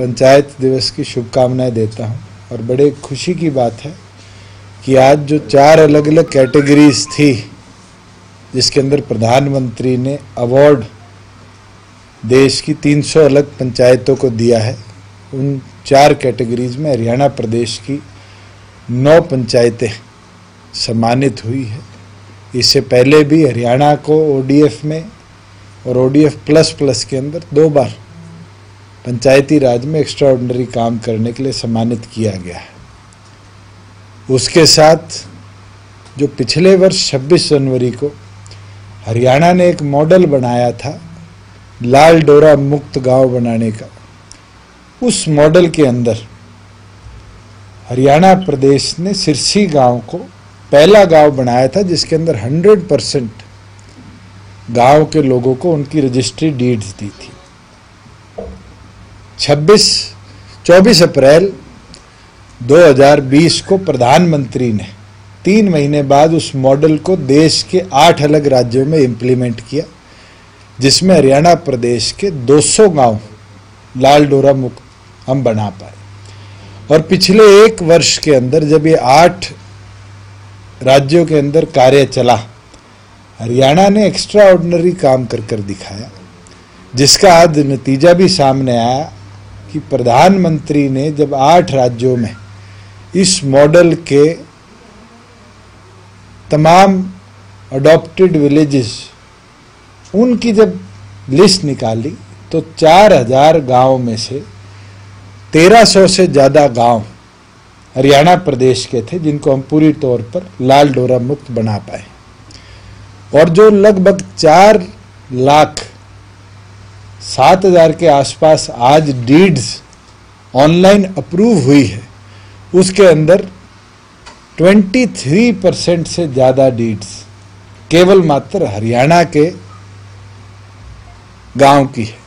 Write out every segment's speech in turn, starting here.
पंचायत दिवस की शुभकामनाएं देता हूं। और बड़े खुशी की बात है कि आज जो 4 अलग अलग कैटेगरीज थी जिसके अंदर प्रधानमंत्री ने अवार्ड देश की 300 अलग पंचायतों को दिया है, उन 4 कैटेगरीज में हरियाणा प्रदेश की 9 पंचायतें सम्मानित हुई है। इससे पहले भी हरियाणा को ओडीएफ में और ओडीएफ प्लस प्लस के अंदर 2 बार पंचायती राज में एक्स्ट्राऑर्डिनरी काम करने के लिए सम्मानित किया गया है। उसके साथ जो पिछले वर्ष 26 जनवरी को हरियाणा ने एक मॉडल बनाया था लाल डोरा मुक्त गांव बनाने का, उस मॉडल के अंदर हरियाणा प्रदेश ने सिरसी गांव को पहला गांव बनाया था जिसके अंदर 100% गांव के लोगों को उनकी रजिस्ट्री डीड्स दी थी। 24 अप्रैल 2020 को प्रधानमंत्री ने 3 महीने बाद उस मॉडल को देश के 8 अलग राज्यों में इंप्लीमेंट किया, जिसमें हरियाणा प्रदेश के 200 गांव लाल डोरा मुक्त हम बना पाए। और पिछले 1 वर्ष के अंदर जब ये 8 राज्यों के अंदर कार्य चला, हरियाणा ने एक्स्ट्रा ऑर्डिनरी काम कर दिखाया, जिसका आज नतीजा भी सामने आया कि प्रधानमंत्री ने जब 8 राज्यों में इस मॉडल के तमाम अडॉप्टेड विलेजेस उनकी जब लिस्ट निकाली तो 4000 गांव में से 1300 से ज़्यादा गांव हरियाणा प्रदेश के थे जिनको हम पूरी तौर पर लाल डोरा मुक्त बना पाए। और जो लगभग 4,07,000 के आसपास आज डीड्स ऑनलाइन अप्रूव हुई है, उसके अंदर 23% से ज़्यादा डीड्स केवल मात्र हरियाणा के गांव की है।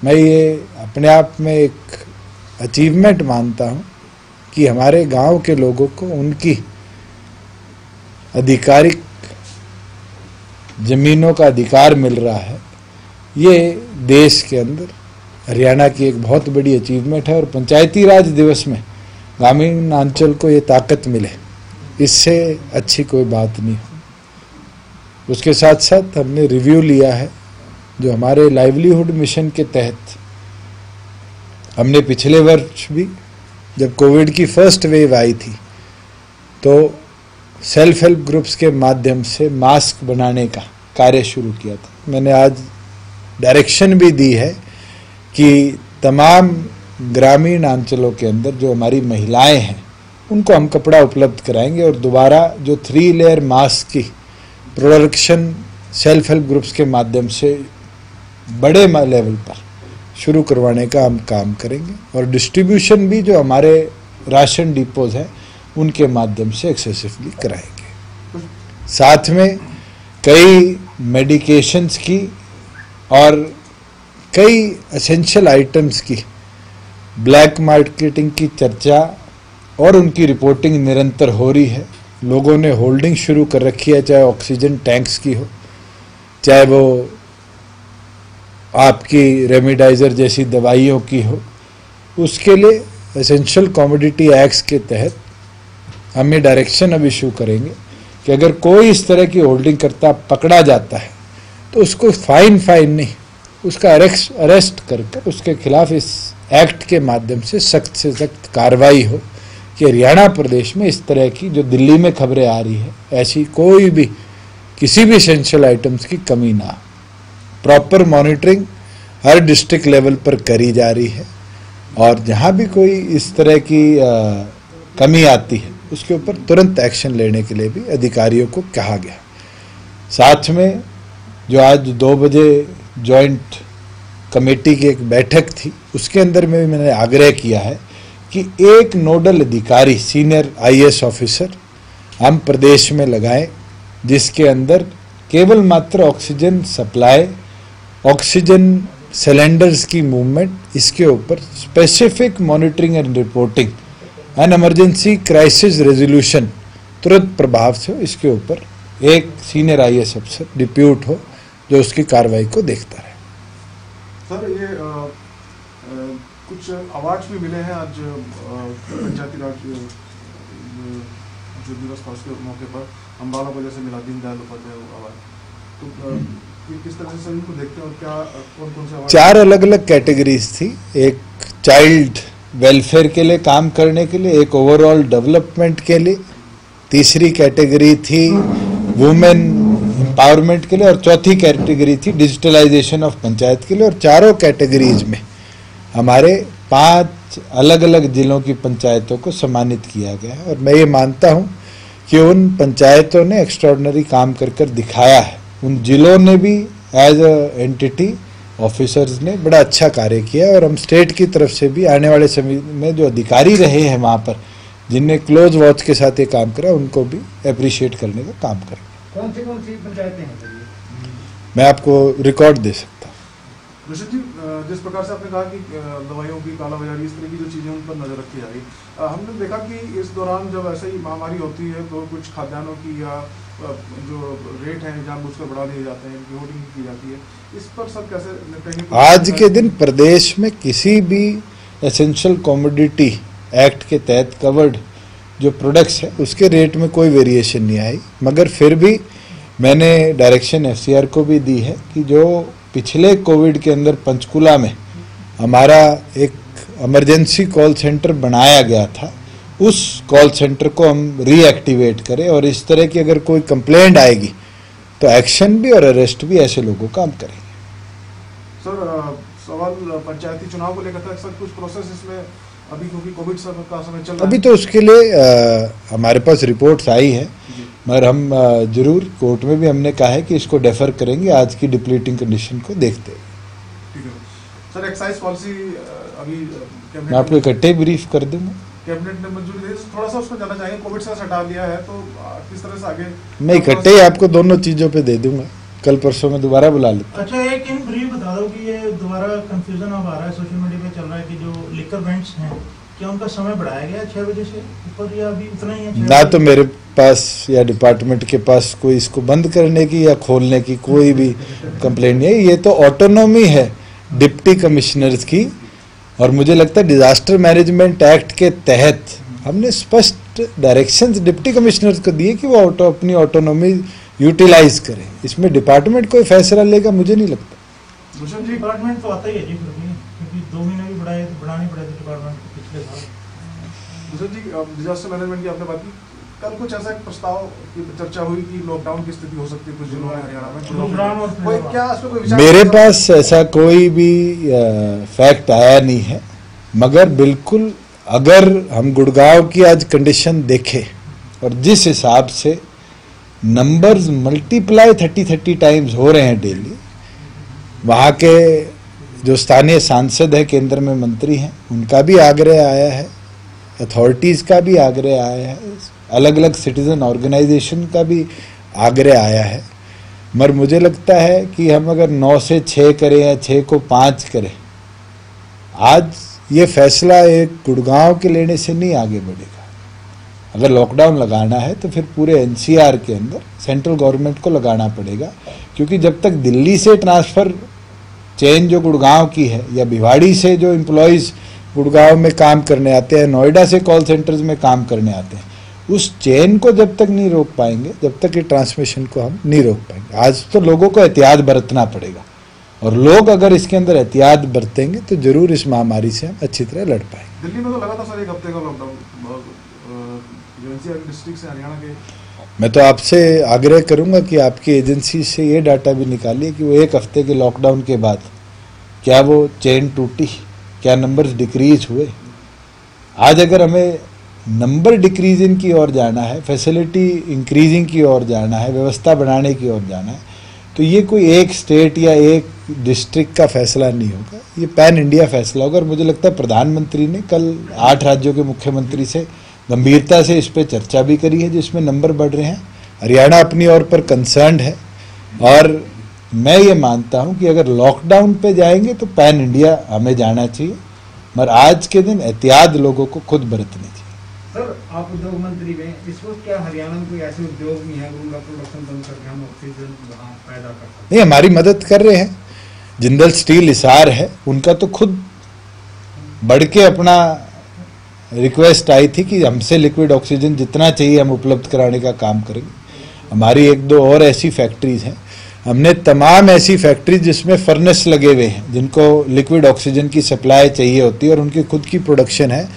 मैं ये अपने आप में एक अचीवमेंट मानता हूं कि हमारे गांव के लोगों को उनकी आधिकारिक जमीनों का अधिकार मिल रहा है। ये देश के अंदर हरियाणा की एक बहुत बड़ी अचीवमेंट है। और पंचायती राज दिवस में ग्रामीण अंचल को ये ताकत मिले, इससे अच्छी कोई बात नहीं हो। उसके साथ साथ हमने रिव्यू लिया है जो हमारे लाइवलीहुड मिशन के तहत हमने पिछले वर्ष भी जब कोविड की फर्स्ट वेव आई थी तो सेल्फ हेल्प ग्रुप्स के माध्यम से मास्क बनाने का कार्य शुरू किया था। मैंने आज डायरेक्शन भी दी है कि तमाम ग्रामीण अंचलों के अंदर जो हमारी महिलाएं हैं उनको हम कपड़ा उपलब्ध कराएंगे और दोबारा जो 3 लेयर मास्क की प्रोडक्शन सेल्फ हेल्प ग्रुप्स के माध्यम से बड़े लेवल पर शुरू करवाने का हम काम करेंगे। और डिस्ट्रीब्यूशन भी जो हमारे राशन डिपोज हैं उनके माध्यम से एक्सेसिवली कराएंगे। साथ में कई मेडिकेशंस की और कई एसेंशियल आइटम्स की ब्लैक मार्केटिंग की चर्चा और उनकी रिपोर्टिंग निरंतर हो रही है। लोगों ने होल्डिंग शुरू कर रखी है, चाहे ऑक्सीजन टैंक्स की हो, चाहे वो आपकी रेमडेसिविर जैसी दवाइयों की हो। उसके लिए एसेंशियल कमोडिटी एक्ट के तहत हम ये डायरेक्शन अब इशू करेंगे कि अगर कोई इस तरह की होल्डिंग करता पकड़ा जाता है तो उसको फाइन नहीं, उसका अरेस्ट करके उसके खिलाफ इस एक्ट के माध्यम से सख्त कार्रवाई हो कि हरियाणा प्रदेश में इस तरह की जो दिल्ली में खबरें आ रही है ऐसी कोई भी किसी भी एसेंशियल आइटम्स की कमी ना। प्रॉपर मॉनिटरिंग हर डिस्ट्रिक्ट लेवल पर करी जा रही है और जहां भी कोई इस तरह की कमी आती है उसके ऊपर तुरंत एक्शन लेने के लिए भी अधिकारियों को कहा गया। साथ में जो आज 2 बजे जॉइंट कमेटी की एक बैठक थी उसके अंदर में भी मैंने आग्रह किया है कि एक नोडल अधिकारी सीनियर आईएएस ऑफिसर हम प्रदेश में लगाएं जिसके अंदर केवल मात्र ऑक्सीजन सप्लाई, ऑक्सीजन सिलेंडर्स की मूवमेंट, इसके ऊपर specific monitoring and reporting and emergency crisis resolution तुरंत प्रभाव से हो, इसके ऊपर एक सीनियर आईएएस अफसर डिप्यूट हो जो उसकी कार्रवाई को देखता रहे। सर ये कुछ कुछ अवार्ड्स भी मिले हैं आज पंचायती राज जो दिवस था उसके मौके पर। अम्बाला को जैसे मिला दीनदयाल उपाध्याय अवार्ड, तो किस तरह से सभी को देखते हैं और क्या कौन कौन से अवार्ड? 4 अलग अलग कैटेगरीज थी। एक चाइल्ड वेलफेयर के लिए काम करने के लिए, एक ओवरऑल डेवलपमेंट के लिए, तीसरी कैटेगरी थी वुमेन एम्पावरमेंट के लिए और चौथी कैटेगरी थी डिजिटलाइजेशन ऑफ पंचायत के लिए। और चारों कैटेगरीज में हमारे 5 अलग अलग जिलों की पंचायतों को सम्मानित किया गया है। और मैं ये मानता हूं कि उन पंचायतों ने एक्स्ट्राऑर्डिनरी काम कर दिखाया है। उन जिलों ने भी एज अ एंटिटी ऑफिसर्स ने बड़ा अच्छा कार्य किया है। और हम स्टेट की तरफ से भी आने वाले समय में जो अधिकारी रहे हैं वहाँ पर, जिनने क्लोज वॉच के साथ ये काम करा, उनको भी अप्रिशिएट करने का काम करें। कौन सी पंचायतें हैं? मैं आपको रिकॉर्ड दे सकता हूँ। ऋषभ जी, जिस प्रकार से आपने कहा कि दवाइयों की कालाबाजारी, इस तरह की जो चीज़ें उन पर नजर रखी जा रही, हमने देखा कि इस दौरान जब ऐसे ही महामारी होती है तो कुछ खाद्यान्नों की या जो रेट है जानबूझकर बढ़ा दिए जाते हैं, होर्डिंग की जाती है, इस पर सब कैसे निपटेंगे? आज के दिन प्रदेश में किसी भी एसेंशियल कमोडिटी एक्ट के तहत कवर्ड जो प्रोडक्ट्स है उसके रेट में कोई वेरिएशन नहीं आई। मगर फिर भी मैंने डायरेक्शन एफसीआर को भी दी है कि जो पिछले कोविड के अंदर पंचकुला में हमारा एक इमरजेंसी कॉल सेंटर बनाया गया था, उस कॉल सेंटर को हम रीएक्टिवेट करें और इस तरह की अगर कोई कंप्लेंट आएगी तो एक्शन भी और अरेस्ट भी ऐसे लोगों का हम करेंगे। सर, सवाल पंचायती चुनाव को लेकर था, सर कुछ प्रोसेस इसमें अभी, क्योंकि कोविड का समय चल रहा है अभी तो उसके लिए हमारे पास रिपोर्ट्स आई है, मगर हम जरूर कोर्ट में भी हमने कहा है कि इसको डेफर करेंगे आज की डिप्लीटिंग कंडीशन को देखते हैं। ठीक है सर, एक्साइज पॉलिसी अभी मैं आपको इकट्ठे ब्रीफ कर दूंगा। कैबिनेट ने मंजूरी दी, थोड़ा सा उसमें जाना चाहिए। कोविड से हटा लिया है तो किस तरह से आगे? मैं इकट्ठे ही आपको दोनों चीजों पे दे दूंगा, कल परसों में दोबारा बुला लेता। अच्छा, एक इन ब्रीफ बता दो कि ये दोबारा कंफ्यूजन अब आ रहा है, सोशल मीडिया पे चल रहा है कि जो लिकर वेंट्स हैं, क्या उनका समय बढ़ाया गया 6 बजे से ऊपर या अभी उतना ही है? ना तो मेरे पास या डिपार्टमेंट के पास कोई इसको बंद करने की या खोलने की कोई भी कंप्लेंट नहीं है। ये तो ऑटोनॉमी है डिप्टी कमिश्नर्स की, और मुझे लगता है डिजास्टर मैनेजमेंट एक्ट के तहत हमने स्पष्ट डायरेक्शंस डिप्टी कमिश्नर्स को दिए कि वो अपनी ऑटोनॉमी यूटिलाइज करें। इसमें डिपार्टमेंट कोई फैसला लेगा मुझे नहीं लगता। ऋषभ जी, डिपार्टमेंट तो आता ही है जी, क्योंकि 2 महीने भी बढ़ाने पड़े थे डिपार्टमेंट को पिछले साल। ऋषभ जी, डिजास्टर मैनेजमेंट की आपने बात की, कल कुछ ऐसा एक प्रस्ताव की चर्चा हुई कि लॉकडाउन की स्थिति हो सकती है कुछ जिलों में हरियाणा में, कोई क्या इस पे कोई विचार? मेरे पास ऐसा कोई भी फैक्ट आया नहीं है, मगर बिल्कुल अगर हम गुड़गांव की आज कंडीशन देखें और जिस हिसाब से नंबर्स मल्टीप्लाई 30 टाइम्स हो रहे हैं डेली, वहाँ के जो स्थानीय सांसद है, केंद्र में मंत्री हैं, उनका भी आग्रह आया है, अथॉरिटीज़ का भी आग्रह आया है, अलग अलग सिटीजन ऑर्गेनाइजेशन का भी आग्रह आया है। मगर मुझे लगता है कि हम अगर 9 से 6 करें या 6 को 5 करें, आज ये फैसला एक गुड़गांव के लेने से नहीं आगे बढ़ेगा। अगर लॉकडाउन लगाना है तो फिर पूरे एनसीआर के अंदर सेंट्रल गवर्नमेंट को लगाना पड़ेगा, क्योंकि जब तक दिल्ली से ट्रांसफ़र चेन जो गुड़गांव की है या भिवाड़ी से जो एम्प्लॉयज़ गुड़गांव में काम करने आते हैं, नोएडा से कॉल सेंटर्स में काम करने आते हैं, उस चेन को जब तक नहीं रोक पाएंगे, जब तक ये ट्रांसमिशन को हम नहीं रोक पाएंगे। आज तो लोगों को एहतियात बरतना पड़ेगा, और लोग अगर इसके अंदर एहतियात बरतेंगे तो जरूर इस महामारी से हम अच्छी तरह लड़ पाएंगे। दिल्ली में तो लगा था सर 1 हफ्ते का लॉकडाउन, जो एनसीआर डिस्ट्रिक्ट से हरियाणा के। मैं तो आपसे आग्रह करूंगा कि आपकी एजेंसी से ये डाटा भी निकालिए कि वो 1 हफ्ते के लॉकडाउन के बाद क्या वो चेन टूटी, क्या नंबर्स डिक्रीज हुए। आज अगर हमें नंबर डिक्रीजिंग की ओर जाना है, फैसिलिटी इंक्रीजिंग की ओर जाना है, व्यवस्था बढ़ाने की ओर जाना है, तो ये कोई एक स्टेट या एक डिस्ट्रिक्ट का फैसला नहीं होगा, ये पैन इंडिया फैसला होगा। और मुझे लगता है प्रधानमंत्री ने कल 8 राज्यों के मुख्यमंत्री से गंभीरता से इस पर चर्चा भी करी है, जिसमें नंबर बढ़ रहे हैं। हरियाणा अपनी ओर पर कंसर्न्ड है, और मैं ये मानता हूं कि अगर लॉकडाउन पे जाएंगे तो पैन इंडिया हमें जाना चाहिए, मगर आज के दिन एहतियात लोगों को खुद बरतनी चाहिए। सर, आप उद्योग मंत्री में इस वक्त क्या हरियाणा में कोई ऐसे उद्योग नहीं है उनका प्रोडक्शन बंद करके हम ऑक्सीजन वहाँ पैदा कर सकते? नहीं, हमारी मदद कर रहे हैं। जिंदल स्टील हिसार है, उनका तो खुद बढ़ के अपना रिक्वेस्ट आई थी कि हमसे लिक्विड ऑक्सीजन जितना चाहिए हम उपलब्ध कराने का काम करेंगे। हमारी एक दो और ऐसी फैक्ट्रीज हैं, हमने तमाम ऐसी फैक्ट्रीज जिसमें फर्नेस लगे हुए हैं, जिनको लिक्विड ऑक्सीजन की सप्लाई चाहिए होती है और उनकी खुद की प्रोडक्शन है,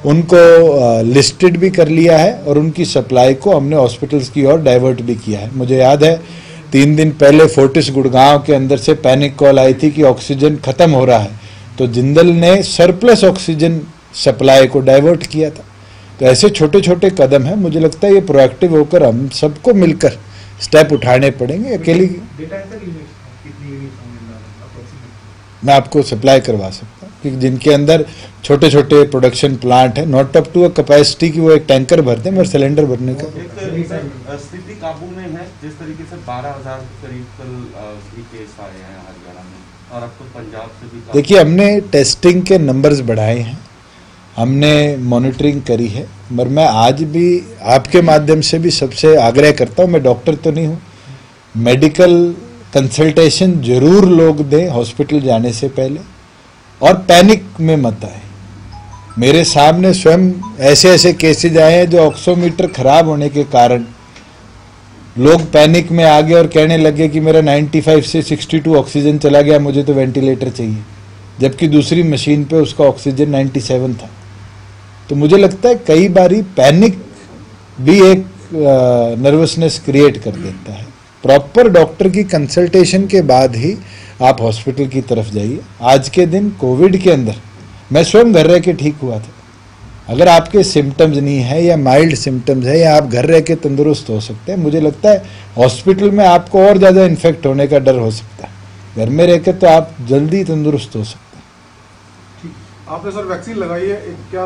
उनको लिस्टेड भी कर लिया है और उनकी सप्लाई को हमने हॉस्पिटल्स की ओर डाइवर्ट भी किया है। मुझे याद है 3 दिन पहले फोर्टिस गुड़गांव के अंदर से पैनिक कॉल आई थी कि ऑक्सीजन खत्म हो रहा है, तो जिंदल ने सरप्लस ऑक्सीजन सप्लाई को डाइवर्ट किया था। तो ऐसे छोटे छोटे कदम हैं, मुझे लगता है ये प्रोएक्टिव होकर हम सबको मिलकर स्टेप उठाने पड़ेंगे। अकेली मैं आपको सप्लाई करवा सकता हूँ कि जिनके अंदर छोटे छोटे प्रोडक्शन प्लांट है, not up to a capacity की वो एक टैंकर भरते हैं, मगर सिलेंडर भरने का स्थिति काबू में है। जिस तरीके से 12,000 करीब कल केस आए हैं हरियाणा में और अब तो पंजाब से भी। देखिए, हमने टेस्टिंग के नंबर्स बढ़ाए हैं, हमने मॉनिटरिंग करी है, मगर मैं आज भी आपके माध्यम से भी सबसे आग्रह करता हूँ, मैं डॉक्टर तो नहीं हूँ, मेडिकल कंसल्टेशन जरूर लोग दें हॉस्पिटल जाने से पहले और पैनिक में मत आए। मेरे सामने स्वयं ऐसे ऐसे केसेज आए हैं जो ऑक्सीमीटर खराब होने के कारण लोग पैनिक में आ गए और कहने लगे कि मेरा 95 से 62 ऑक्सीजन चला गया, मुझे तो वेंटिलेटर चाहिए, जबकि दूसरी मशीन पे उसका ऑक्सीजन 97 था। तो मुझे लगता है कई बारी पैनिक भी एक नर्वसनेस क्रिएट कर देता है। प्रॉपर डॉक्टर की कंसल्टेशन के बाद ही आप हॉस्पिटल की तरफ जाइए। आज के दिन कोविड के अंदर मैं स्वयं घर रह के ठीक हुआ था। अगर आपके सिम्टम्स नहीं है या माइल्ड सिम्टम्स है या आप घर रह के तंदुरुस्त हो सकते हैं, मुझे लगता है हॉस्पिटल में आपको और ज़्यादा इन्फेक्ट होने का डर हो सकता है। घर में रह के तो आप जल्दी तंदुरुस्त हो सकते हैं। आपने सर वैक्सीन लगाई है, क्या